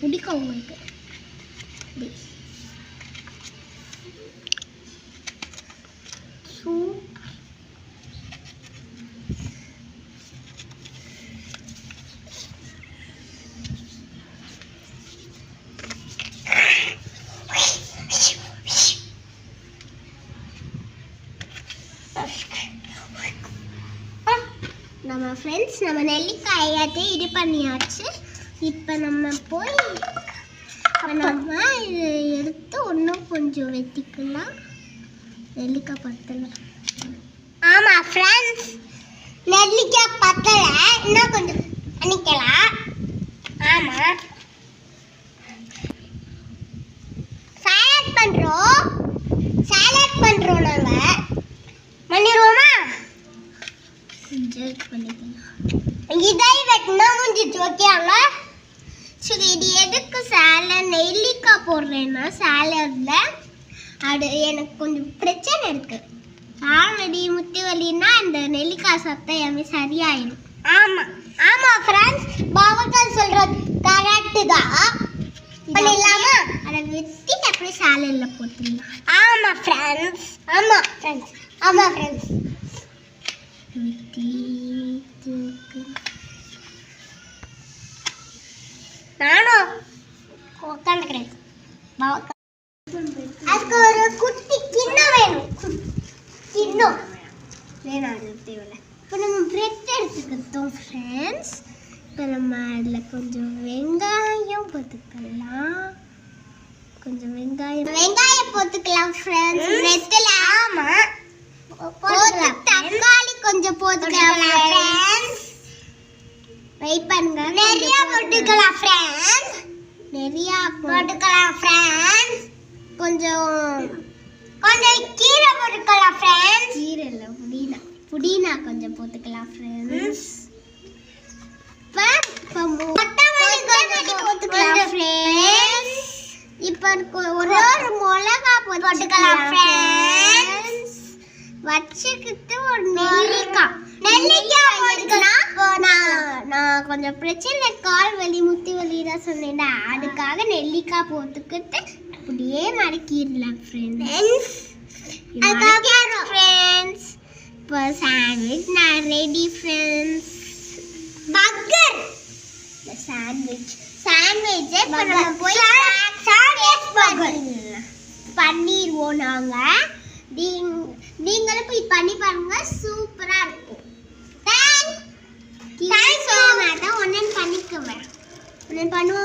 பிடிக்கும் உங்களுக்கு. நம்ம ஃப்ரெண்ட்ஸ் நம்ம நெல்லிக்காயை இது பண்ணியாச்சு. இப்போ நம்ம போய் நம்ம இது எடுத்து இன்னும் கொஞ்சம் வெட்டிக்கலாம். நெல்லிக்காய் பத்தலை. ஆமாம் ஃப்ரெண்ட்ஸ், நெல்லிக்காய் பத்தலை, இன்னும் கொஞ்சம் பண்ணிக்கலாம். ஆமாம், சாலட் பண்ணுறோம் நாங்கள். பண்ணிடுவோமா? கொஞ்சம் பண்ணிக்கலாம். இதை வெட்டினா முடிஞ்சிச்சு. ஓகேங்க. சரி, இது எதுக்கு சாலட் நெல்லிக்காய் போடுறேன்னா சாலட்ல அது எனக்கு கொஞ்சம் பிரச்சனை இருக்கு. ஆல்ரெடி முட்டி வலின்னா இந்த நெல்லிக்காய் சாப்பிட்டா எல்லாமே சரியாயிடும். ஆமாம் ஆமாம் ஃப்ரெண்ட்ஸ், பாவக்காய் சொல்கிறது கரெக்டு தான். பண்ணிடலாமா? அதை வெட்டி அப்படியே சாலடில் போட்டுடலாம். ஆமாம் ஃப்ரெண்ட்ஸ், நானும் உட்காந்துக்கிறேன். அதுக்கு ஒரு குட்டி கிண்ணம் வேணும். கிண்ணம் வேணும், அது தேவையில்ல. இப்போ நம்ம பிரெட் எடுத்துக்கிட்டோம் ஃப்ரெண்ட்ஸ். இப்போ நம்ம அதில் கொஞ்சம் வெங்காயம் போட்டுக்கலாம். வெங்காயம் போட்டுக்கலாம் ஃப்ரெண்ட்ஸ் பிரெட்டில். ஆமாம், தக்காளி கொஞ்சம் போட்டுக்கலாம் ஃப்ரெண்ட்ஸ். வெயிட் பண்ணுங்க. நிறைய போட்டுக்கலாம் ஃப்ரெண்ட்ஸ். கொஞ்சம் கீரை போட்டுக்கலாம் ஃப்ரெண்ட்ஸ். கீரை இல்லை, புதினா கொஞ்சம் போட்டுக்கலாம் ஃப்ரெண்ட்ஸ். போட்டுக்கலாம் ஃப்ரெண்ட்ஸ். இப்போ ஒரு மிளகா போட்டுக்கலாம் ஃப்ரெண்ட்ஸ். வச்சுக்கிட்டு ஒரு நெல்லிக்காய் போட்டுக்கலாம். நான் கொஞ்சம் பிரச்சனை, கால் வலி முட்டி வலி தான் சொன்னேன். அதுக்காக நெல்லிக்காய் போட்டுக்கிட்டு அப்படியே மடக்கிடலாம் ஃப்ரெண்ட்ஸ். இப்போ சாண்ட்விச் நான் ரெடி ஃப்ரெண்ட்ஸ். பர்கர் சாண்ட்விச் பண்ணிடுவோம் நாங்கள். நீங்களும் போய் பண்ணி பாருங்க, சூப்பராக இருக்கும். தேங்க்ஸ். ஒன்று பண்ணிக்குவேன், ஒன்று பண்ணுவோம்.